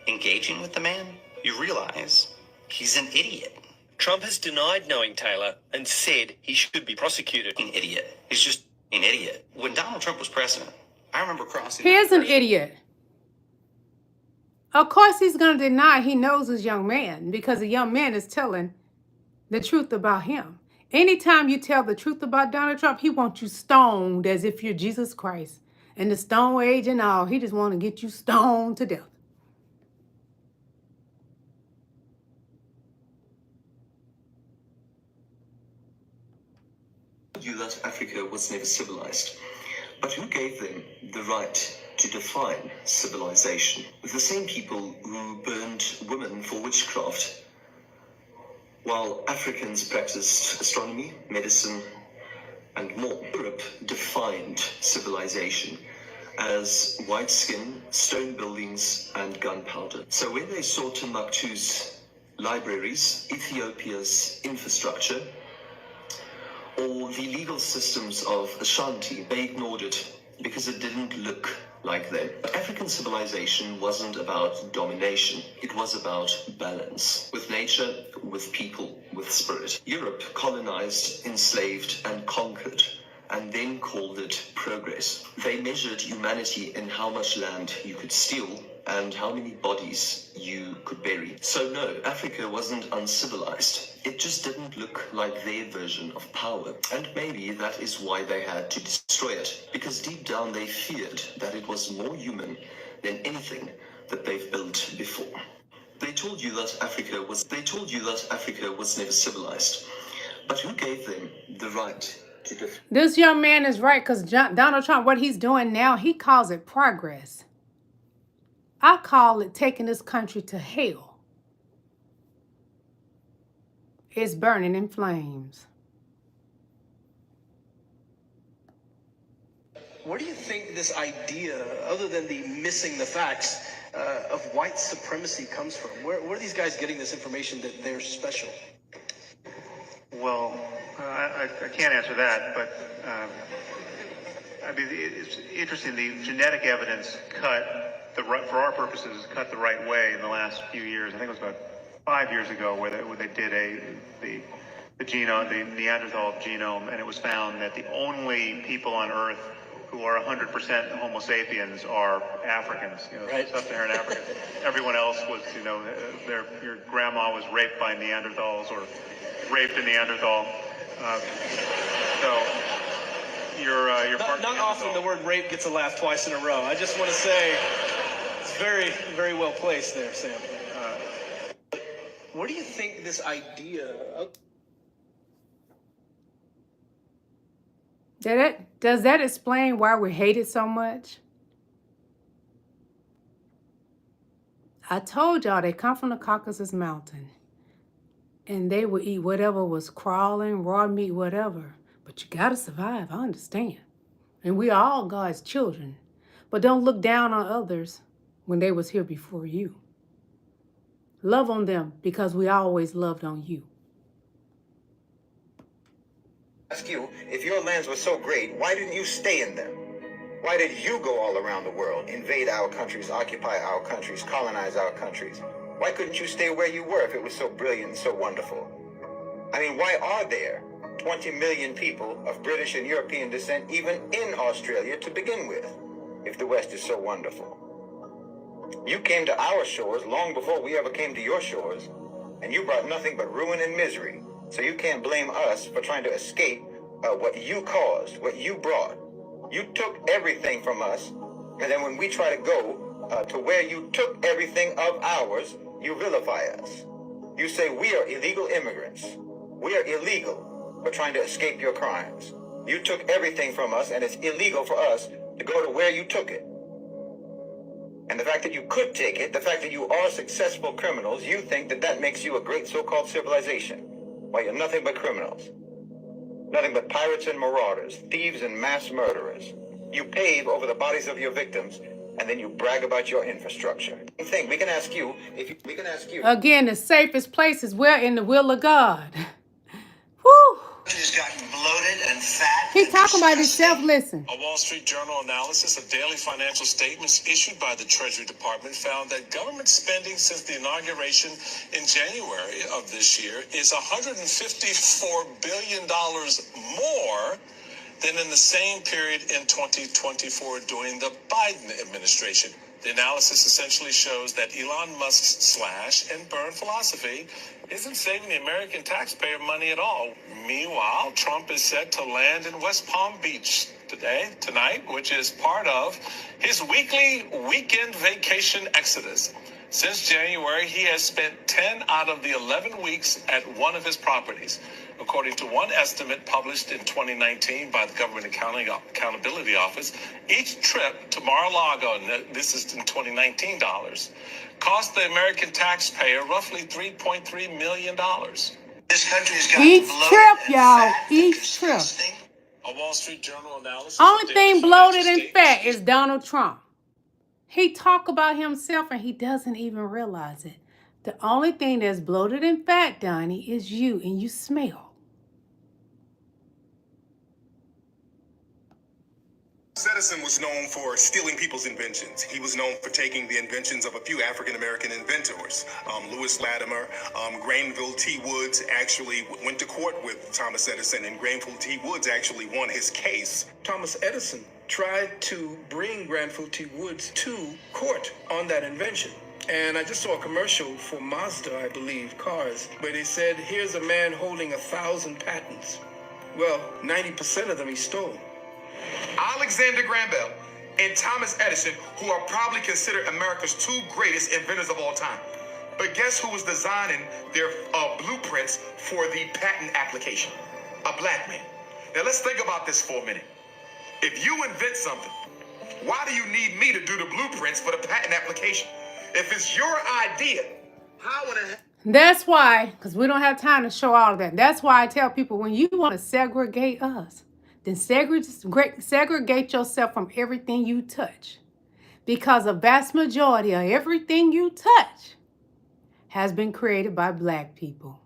engaging with the man, you realize he's an idiot. Trump has denied knowing Taylor and said he should be prosecuted. An idiot. He's just an idiot. When Donald Trump was president, I remember crossing. He is an idiot. Of course he's going to deny he knows his young man, because the young man is telling the truth about him. Anytime you tell the truth about Donald Trump, he wants you stoned as if you're Jesus Christ. And the stone age and all, he just want to get you stoned to death. You that Africa was never civilized. But who gave them the right to define civilization? The same people who burned women for witchcraft. while Africans practiced astronomy, medicine, and more. Europe defined civilization as white skin, stone buildings, and gunpowder. So when they saw Timbuktu's libraries, Ethiopia's infrastructure, or the legal systems of Ashanti, they ignored it because it didn't look like them. But African civilization wasn't about domination. It was about balance. With nature, with people, with spirit. Europe colonized, enslaved, and conquered, and then called it progress. They measured humanity in how much land you could steal and how many bodies you could bury. So no, Africa wasn't uncivilized. It just didn't look like their version of power. And maybe that is why they had to destroy it, because deep down they feared that it was more human than anything that they've built before. They told you that Africa was never civilized. But who gave them the right? This young man is right, because Donald Trump, what he's doing now, he calls it progress. I call it taking this country to hell. It's burning in flames. Where do you think this idea, other than the missing the facts, of white supremacy comes from? Where are these guys getting this information that they're special? Well, I can't answer that, but I mean, it's interesting. The genetic evidence for our purposes, cut the right way in the last few years. I think it was about 5 years ago where they did the genome, the Neanderthal genome, and it was found that the only people on Earth who are 100% Homo sapiens are Africans, right? Sub-Saharan Africans. Everyone else was, your grandma was raped by Neanderthals or raped a Neanderthal. So your not often the word rape gets a laugh twice in a row. I just want to say it's very, very well placed there, Sam. Where do you think this idea of... Does that explain why we're hated so much? I told y'all they come from the Caucasus Mountain. And they would eat whatever was crawling, raw meat, whatever. But you gotta survive, I understand. And we are all God's children. But don't look down on others when they was here before you. Love on them because we always loved on you. Ask you, if your lands were so great, why didn't you stay in them? Why did you go all around the world, invade our countries, occupy our countries, colonize our countries? Why couldn't you stay where you were if it was so brilliant and so wonderful? I mean, why are there 20 million people of British and European descent even in Australia to begin with, if the West is so wonderful? You came to our shores long before we ever came to your shores, and you brought nothing but ruin and misery. So you can't blame us for trying to escape what you caused, what you brought. You took everything from us, and then when we try to go to where you took everything of ours, you vilify us. You say we are illegal immigrants. We are illegal for trying to escape your crimes. You took everything from us, and it's illegal for us to go to where you took it. And the fact that you could take it, the fact that you are successful criminals, you think that that makes you a great so-called civilization. While you're nothing but criminals. Nothing but pirates and marauders, thieves and mass murderers. You pave over the bodies of your victims, and then you brag about your infrastructure. We can ask you, Again, the safest place is where in the will of God. Whew. Has gotten bloated and fat. He's talking about himself, listen. A Wall Street Journal analysis of daily financial statements issued by the Treasury Department found that government spending since the inauguration in January of this year is $154 billion more than in the same period in 2024 during the Biden administration. The analysis essentially shows that Elon Musk's slash and burn philosophy isn't saving the American taxpayer money at all. Meanwhile, Trump is set to land in West Palm Beach tonight, which is part of his weekly weekend vacation exodus. Since January, he has spent 10 out of the 11 weeks at one of his properties. According to one estimate published in 2019 by the Government Accountability Office, each trip to Mar-a-Lago, and this is in 2019 dollars, cost the American taxpayer roughly $3.3 million. This country has got Each bloated trip, and y'all. fat and Each trip. disgusting. A Wall Street Journal analysis. Only thing bloated and fat is Donald Trump. He talk about himself and he doesn't even realize it. The only thing that's bloated and fat, Donnie, is you, and you smell. Edison was known for stealing people's inventions. He was known for taking the inventions of a few African-American inventors. Lewis Latimer, Granville T. Woods actually went to court with Thomas Edison, and Granville T. Woods actually won his case. Thomas Edison tried to bring Granville T. Woods to court on that invention. And I just saw a commercial for Mazda, I believe, cars, where they said, here's a man holding 1,000 patents. Well, 90% of them he stole. Alexander Graham Bell and Thomas Edison, who are probably considered America's two greatest inventors of all time. But guess who was designing their blueprints for the patent application? A black man. Now let's think about this for a minute. If you invent something, why do you need me to do the blueprints for the patent application? If it's your idea, how would it... That's why, because we don't have time to show all of that. That's why I tell people, when you want to segregate us, then segregate yourself from everything you touch. Because a vast majority of everything you touch has been created by black people.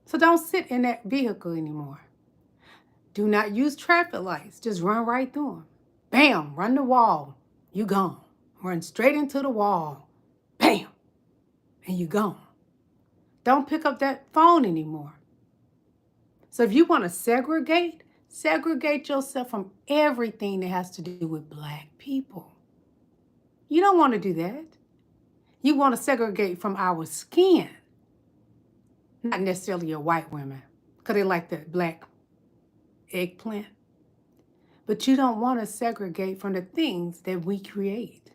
So don't sit in that vehicle anymore. Do not use traffic lights. Just run right through them. Bam, run the wall. You gone. Run straight into the wall. Bam, and you gone. Don't pick up that phone anymore. So if you want to segregate yourself from everything that has to do with black people. You don't want to do that. You want to segregate from our skin. Not necessarily your white women, because they like that black eggplant. But you don't want to segregate from the things that we create.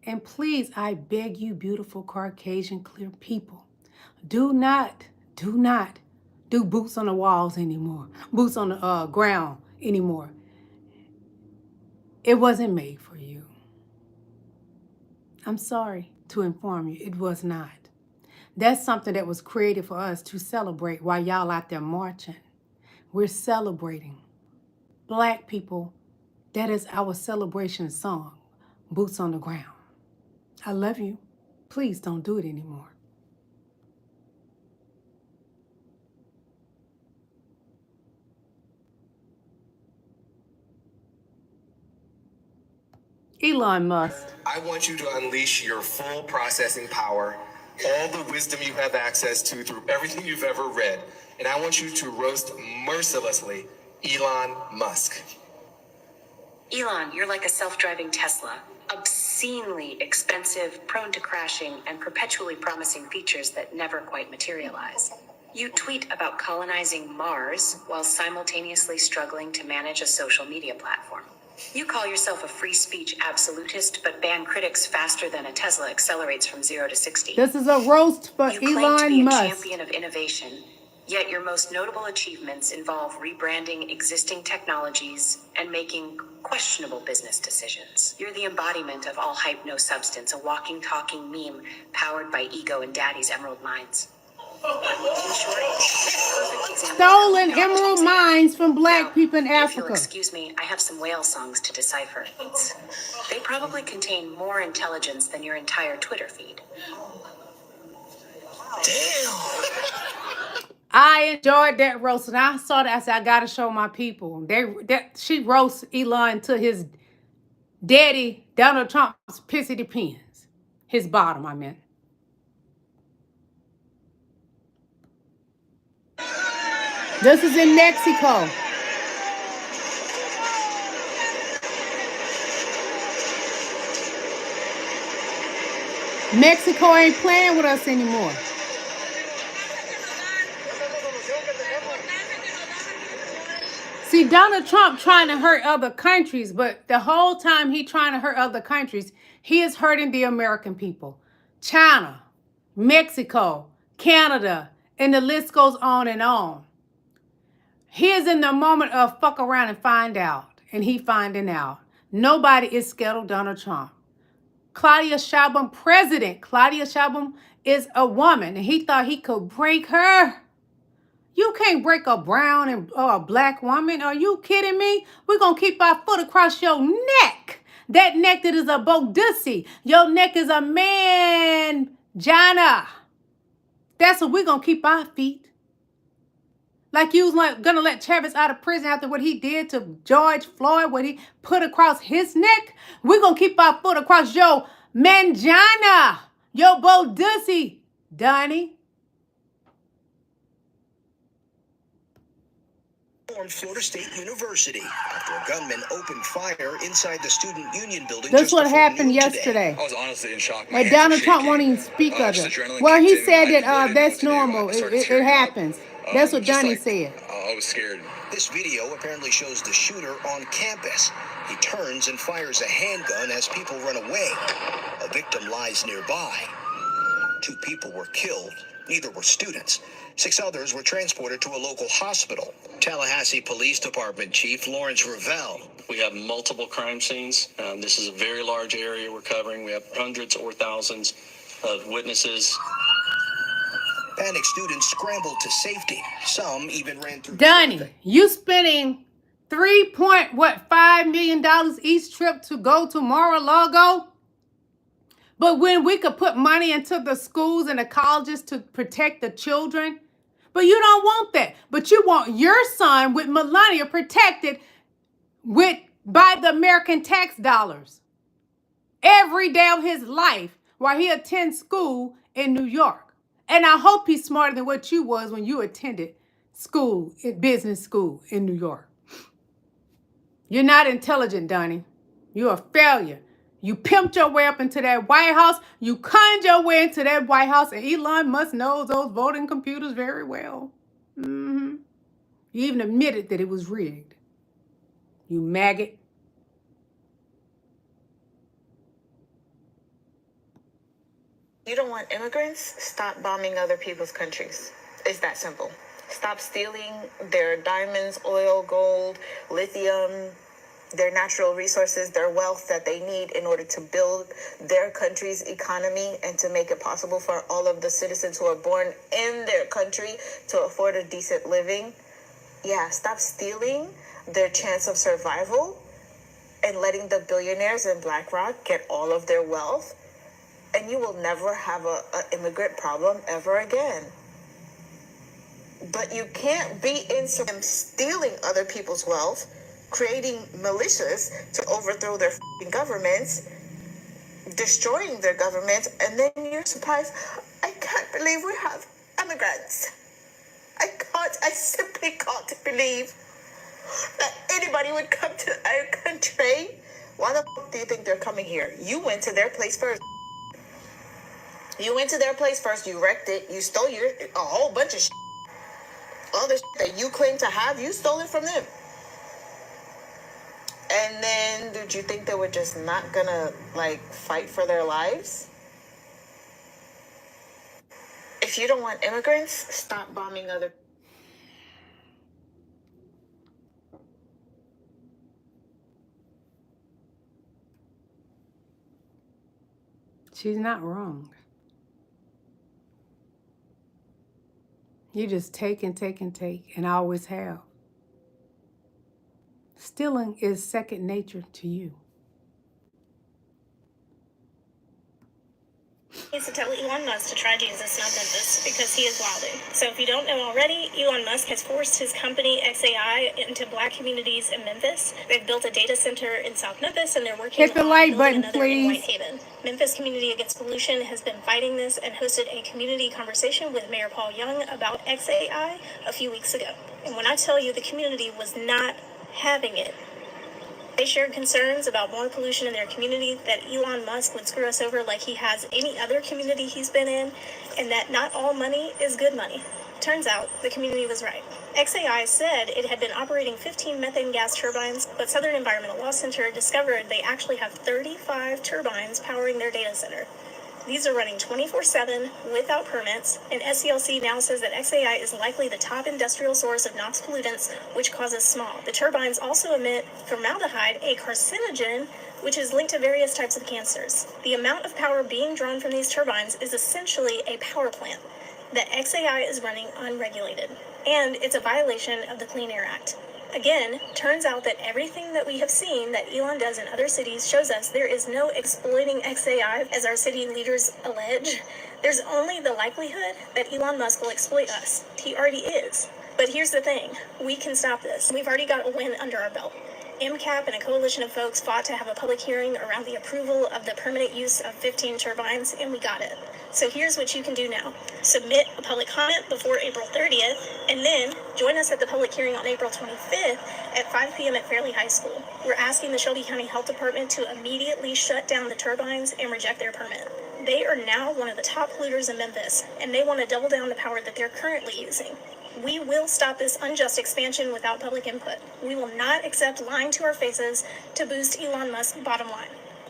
And please, I beg you, beautiful Caucasian clear people, do not do boots on the walls anymore. Boots on the ground anymore. It wasn't made for you. I'm sorry to inform you, it was not. That's something that was created for us to celebrate while y'all out there marching. We're celebrating. Black people, that is our celebration song, Boots on the Ground. I love you. Please don't do it anymore. Elon Musk. I want you to unleash your full processing power, all the wisdom you have access to through everything you've ever read, and I want you to roast mercilessly Elon Musk. Elon, you're like a self-driving Tesla. Obscenely expensive, prone to crashing, and perpetually promising features that never quite materialize. You tweet about colonizing Mars while simultaneously struggling to manage a social media platform. You call yourself a free speech absolutist, but ban critics faster than a Tesla accelerates from 0 to 60. This is a roast for You claim to be Elon a Musk. champion of innovation, yet your most notable achievements involve rebranding existing technologies and making questionable business decisions. You're the embodiment of all hype, no substance, a walking, talking meme powered by ego and daddy's emerald mines. Stolen emerald mines from black people in If you'll Africa. excuse me, I have some whale songs to decipher. They probably contain more intelligence than your entire Twitter feed. I enjoyed that roast, and I saw that. I said, I gotta show my people. She roasts Elon to his daddy, Donald Trump's pissy depends. His bottom, I meant. This is in Mexico. Mexico ain't playing with us anymore. See, Donald Trump trying to hurt other countries, but the whole time he trying to hurt other countries, he is hurting the American people. China, Mexico, Canada, and the list goes on and on. He is in the moment of fuck around and find out, and he finding out. Nobody is scared of Donald Trump. Claudia Sheinbaum, President Claudia Sheinbaum, is a woman, and he thought he could break her You can't break a brown and a black woman. Are you kidding me? We're going to keep our foot across your neck. That neck that is a bodussy. Your neck is a man, Jana. That's what we're going to keep our feet. Like you was like going to let Travis out of prison after what he did to George Floyd, what he put across his neck. We're going to keep our foot across your manjana, your bodussy, Donnie. Florida State University after a gunman opened fire inside the student union building. That's what happened yesterday. I was honestly in shock. And Donald Trump won't even speak of it. Well, he said that that's normal. It happens. That's what Donnie said. I was scared. This video apparently shows the shooter on campus. He turns and fires a handgun as people run away. A victim lies nearby. 2 people were killed. Neither were students. 6 others were transported to a local hospital. Tallahassee Police Department Chief Lawrence Ravel. We have multiple crime scenes. This is a very large area we're covering. We have hundreds or thousands of witnesses. Panicked students scrambled to safety. Some even ran through. Donnie, you spending $3.5 million each trip to go to Mar-a-Lago? But when we could put money into the schools and the colleges to protect the children, but you don't want that. But you want your son with Melania protected by the American tax dollars every day of his life while he attends school in New York. And I hope he's smarter than what you was when you attended school, business school in New York. You're not intelligent, Donnie. You're a failure. You pimped your way up into that White House. You conned your way into that White House. And Elon Musk knows those voting computers very well. You even admitted that it was rigged. You maggot. You don't want immigrants? Stop bombing other people's countries. It's that simple. Stop stealing their diamonds, oil, gold, lithium, their natural resources, their wealth that they need in order to build their country's economy and to make it possible for all of the citizens who are born in their country to afford a decent living. Yeah, stop stealing their chance of survival and letting the billionaires in BlackRock get all of their wealth. And you will never have an immigrant problem ever again. But you can't be in stealing other people's wealth, creating militias to overthrow their governments, destroying their governments, and then you're surprised, I can't believe we have immigrants. I simply can't believe that anybody would come to our country. Why the f*** do you think they're coming here? You went to their place first. You went to their place first, you wrecked it, you stole a whole bunch of shit. All the shit that you claim to have, you stole it from them. And then, did you think they were just not gonna, fight for their lives? If you don't want immigrants, stop bombing other... She's not wrong. You just take and take and take, and always have. Stealing is second nature to you. Needs to tell Elon Musk to try Jesus, not Memphis, because he is wilding. So if you don't know already, Elon Musk has forced his company XAI into black communities in Memphis. They've built a data center in South Memphis, and they're working Hit the on like building button, another in please. Whitehaven. Memphis Community Against Pollution has been fighting this and hosted a community conversation with Mayor Paul Young about XAI a few weeks ago. And when I tell you the community was not having it, they shared concerns about more pollution in their community, that Elon Musk would screw us over like he has any other community he's been in, and that not all money is good money. Turns out the community was right. XAI said it had been operating 15 methane gas turbines, but Southern Environmental Law Center discovered they actually have 35 turbines powering their data center. These are running 24/7 without permits, and SCLC now says that XAI is likely the top industrial source of NOx pollutants, which causes smog. The turbines also emit formaldehyde, a carcinogen, which is linked to various types of cancers. The amount of power being drawn from these turbines is essentially a power plant that XAI is running unregulated. And it's a violation of the Clean Air Act. Again, turns out that everything that we have seen that Elon does in other cities shows us there is no exploiting XAI, as our city leaders allege. There's only the likelihood that Elon Musk will exploit us. He already is. But here's the thing, we can stop this. We've already got a win under our belt. MCAP and a coalition of folks fought to have a public hearing around the approval of the permanent use of 15 turbines, and we got it. So here's what you can do now. Submit a public comment before April 30th, and then join us at the public hearing on April 25th at 5 p.m. at Fairleigh High School. We're asking the Shelby County Health Department to immediately shut down the turbines and reject their permit. They are now one of the top polluters in Memphis, and they want to double down the power that they're currently using. We will stop this unjust expansion without public input. We will not accept lying to our faces to boost Elon Musk's bottom line.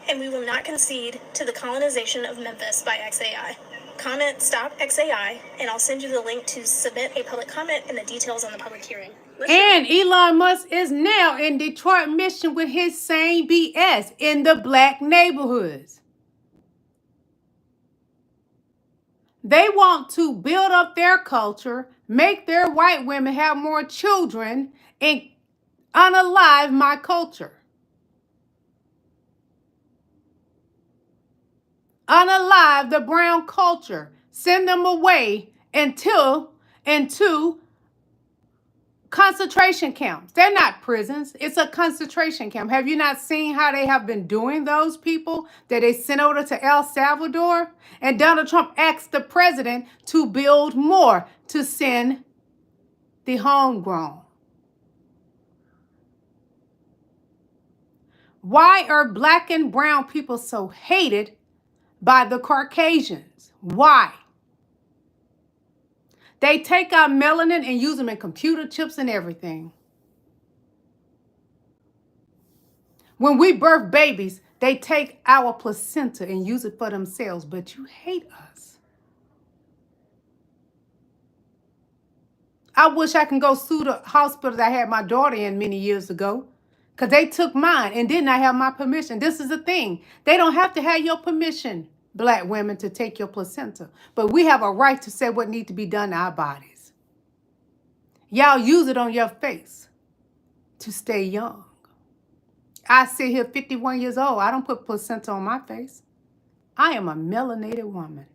And we will not concede to the colonization of Memphis by XAI. Comment Stop XAI, and I'll send you the link to submit a public comment and the details on the public hearing. And Elon Musk is now in Detroit, Michigan with his same BS in the black neighborhoods. They want to build up their culture, make their white women have more children, and unalive my culture. Unalive the brown culture. Send them away into concentration camps. They're not prisons. It's a concentration camp. Have you not seen how they have been doing those people that they sent over to El Salvador? And Donald Trump asked the president to build more to send the homegrown. Why are black and brown people so hated by the Caucasians? Why? They take our melanin and use them in computer chips and everything. When we birth babies, they take our placenta and use it for themselves, but you hate us. I wish I can go sue the hospital that I had my daughter in many years ago, because they took mine and did not have my permission. This is the thing. They don't have to have your permission, black women, to take your placenta. But we have a right to say what needs to be done to our bodies. Y'all use it on your face to stay young. I sit here 51 years old. I don't put placenta on my face. I am a melanated woman.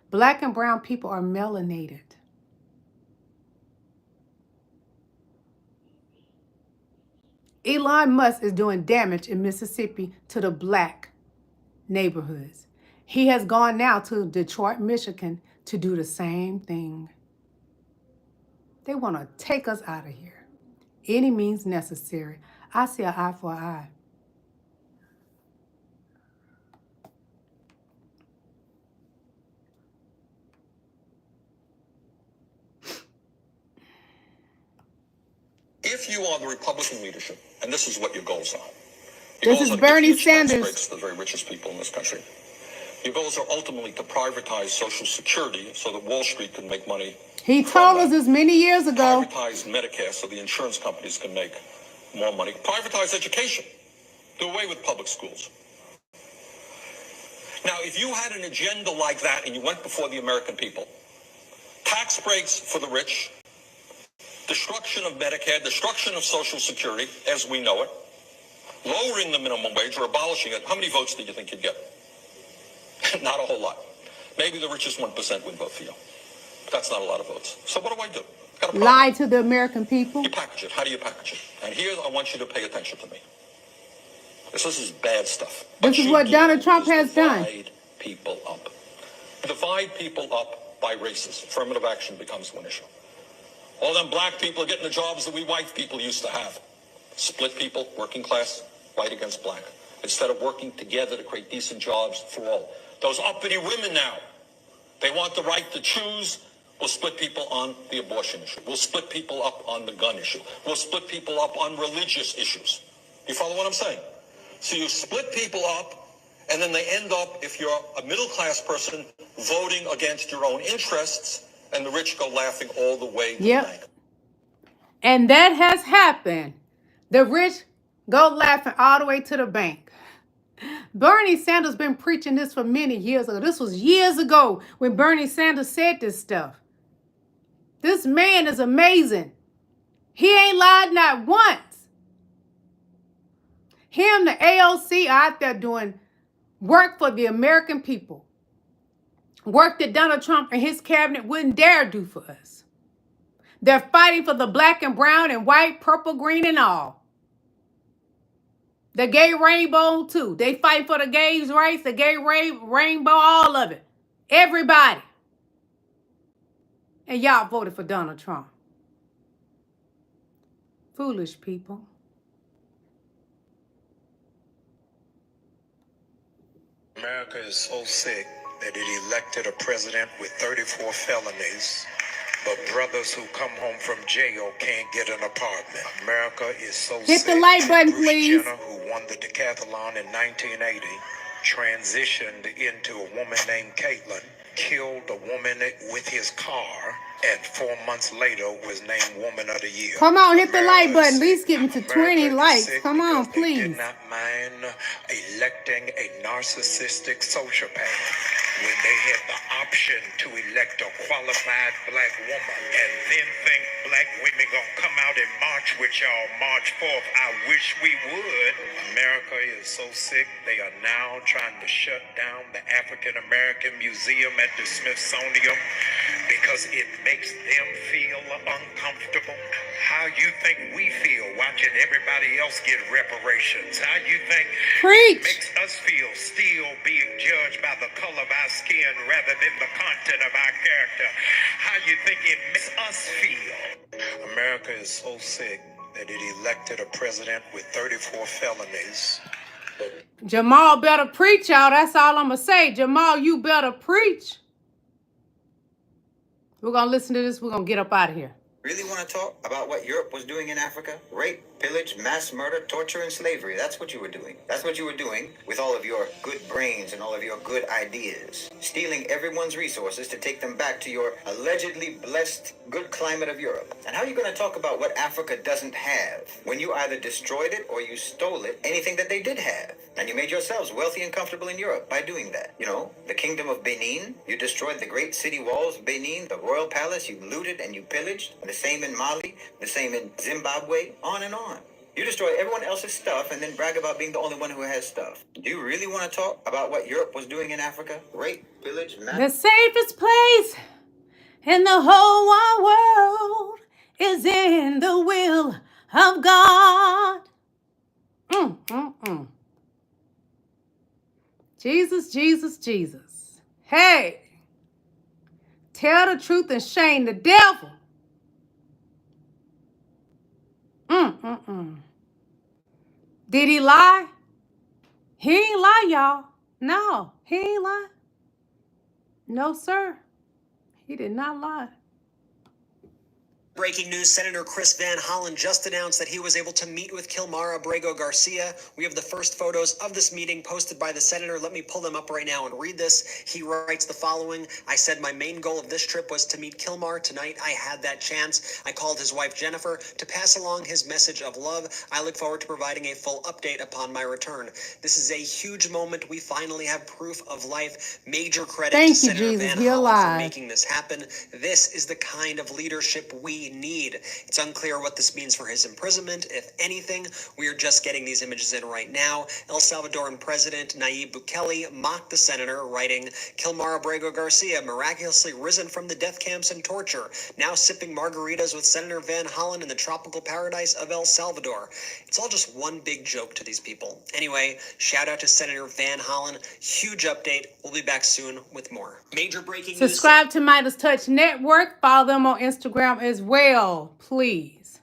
Black and brown people are melanated. Elon Musk is doing damage in Mississippi to the black neighborhoods. He has gone now to Detroit, Michigan to do the same thing. They want to take us out of here. Any means necessary. I see an eye for an eye. If you are the Republican leadership, and this is what your goals are. This is Bernie Sanders. Breaks the very richest people in this country. Your goals are ultimately to privatize Social Security so that Wall Street can make money. He told us this many years ago. Privatize Medicare so the insurance companies can make more money. Privatize education. Do away with public schools. Now, if you had an agenda like that and you went before the American people, tax breaks for the rich, destruction of Medicare, destruction of Social Security as we know it, lowering the minimum wage or abolishing it, how many votes do you think you'd get? Not a whole lot. Maybe the richest 1% would vote for you. But that's not a lot of votes. So what do? Lie to the American people. You package it. How do you package it? And here I want you to pay attention to me. This is bad stuff. This is what Donald Trump has done. Divide people up. Divide people up by races. Affirmative action becomes one issue. All them black people are getting the jobs that we white people used to have. Split people, working class, white against black. Instead of working together to create decent jobs for all. Those uppity women now, they want the right to choose. We'll split people on the abortion issue. We'll split people up on the gun issue. We'll split people up on religious issues. You follow what I'm saying? So you split people up, and then they end up, if you're a middle-class person, voting against your own interests, and the rich go laughing all the way to the bank. And that has happened. The rich go laughing all the way to the bank. Bernie Sanders been preaching this for many years ago. This was years ago when Bernie Sanders said this stuff. This man is amazing. He ain't lied not once. Him, the AOC, are out there doing work for the American people. Work that Donald Trump and his cabinet wouldn't dare do for us. They're fighting for the black and brown and white, purple, green, and all. The gay rainbow, too. They fight for the gays' rights, the gay rainbow, all of it. Everybody. And y'all voted for Donald Trump. Foolish people. America is so sick that it elected a president with 34 felonies, but brothers who come home from jail can't get an apartment. America is so sick. Hit the like button, please. Jenner, who won the decathlon in 1980, transitioned into a woman named Caitlin, killed a woman with his car, and 4 months later was named Woman of the Year. Come on, hit the like button. At least get me to 20 likes. Come on, please. They did not mind electing a narcissistic sociopath when they had the option to elect a qualified black woman, and then think black women gonna come out and march with y'all March 4th. I wish we would. America is so sick, they are now trying to shut down the African American Museum at the Smithsonian because it makes them feel uncomfortable. How you think we feel watching everybody else get reparations? How you think it makes us feel still being judged by the color of our skin rather than the content of our character? How you think it makes us feel? America is so sick that it elected a president with 34 felonies. Jamal better preach, y'all. That's all I'm going to say. Jamal, you better preach. We're going to listen to this. We're going to get up out of here. Really want to talk about what Europe was doing in Africa? Rape, pillage, mass murder, torture, and slavery. That's what you were doing. That's what you were doing with all of your good brains and all of your good ideas. Stealing everyone's resources to take them back to your allegedly blessed good climate of Europe. And how are you going to talk about what Africa doesn't have when you either destroyed it or you stole it, anything that they did have? And you made yourselves wealthy and comfortable in Europe by doing that. You know, the kingdom of Benin, you destroyed the great city walls of Benin, the royal palace, you looted and you pillaged. The same in Mali, the same in Zimbabwe, on and on. You destroy everyone else's stuff and then brag about being the only one who has stuff. Do you really want to talk about what Europe was doing in Africa? Rape, pillage, the safest place in the whole wide world is in the will of God. Jesus, Jesus, Jesus. Hey, tell the truth and shame the devil. Did he lie? He ain't lie, y'all. No, he ain't lie. No, sir. He did not lie. Breaking news, Senator Chris Van Hollen just announced that he was able to meet with Kilmar Garcia. We have the first photos of this meeting posted by the senator. Let me pull them up right now and read this. He writes the following: I said my main goal of this trip was to meet Kilmar. Tonight I had that chance. I called his wife Jennifer to pass along his message of love. I look forward to providing a full update upon my return. This is a huge moment. We finally have proof of life. Major credit to Senator Van Hollen for making this happen. This is the kind of leadership we need. It's unclear what this means for his imprisonment. If anything, we are just getting these images in right now. El Salvadoran President Nayib Bukele mocked the senator, writing, Kilmar Garcia miraculously risen from the death camps and torture, now sipping margaritas with Senator Van Hollen in the tropical paradise of El Salvador. It's all just one big joke to these people. Anyway, shout out to Senator Van Hollen. Huge update. We'll be back soon with more. Major breaking news. Subscribe to Midas Touch Network. Follow them on Instagram as well, please.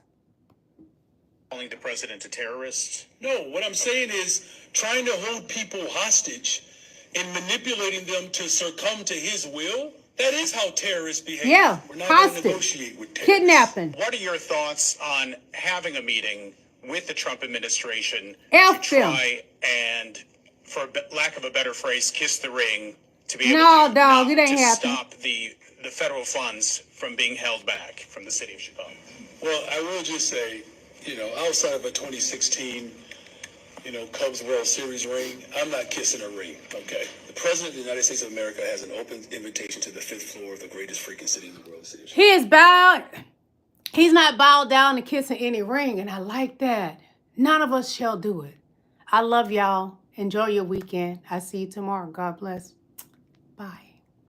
Calling the president a terrorist? No, what I'm saying is trying to hold people hostage and manipulating them to succumb to his will. That is how terrorists behave. Yeah, we're not going to negotiate with terrorists. Kidnapping. What are your thoughts on having a meeting with the Trump administration to try and, for lack of a better phrase, kiss the ring to be able to stop the federal funds from being held back from the city of Chicago? Well, I will just say, outside of a 2016 Cubs World Series ring. I'm not kissing a ring, okay? The President of the United States of America has an open invitation to the 5th floor of the greatest freaking city in the world. He is bowed. He's not bowed down to kissing any ring, and I like that. None of us shall do it. I love y'all. Enjoy your weekend. I see you tomorrow. God bless. Bye.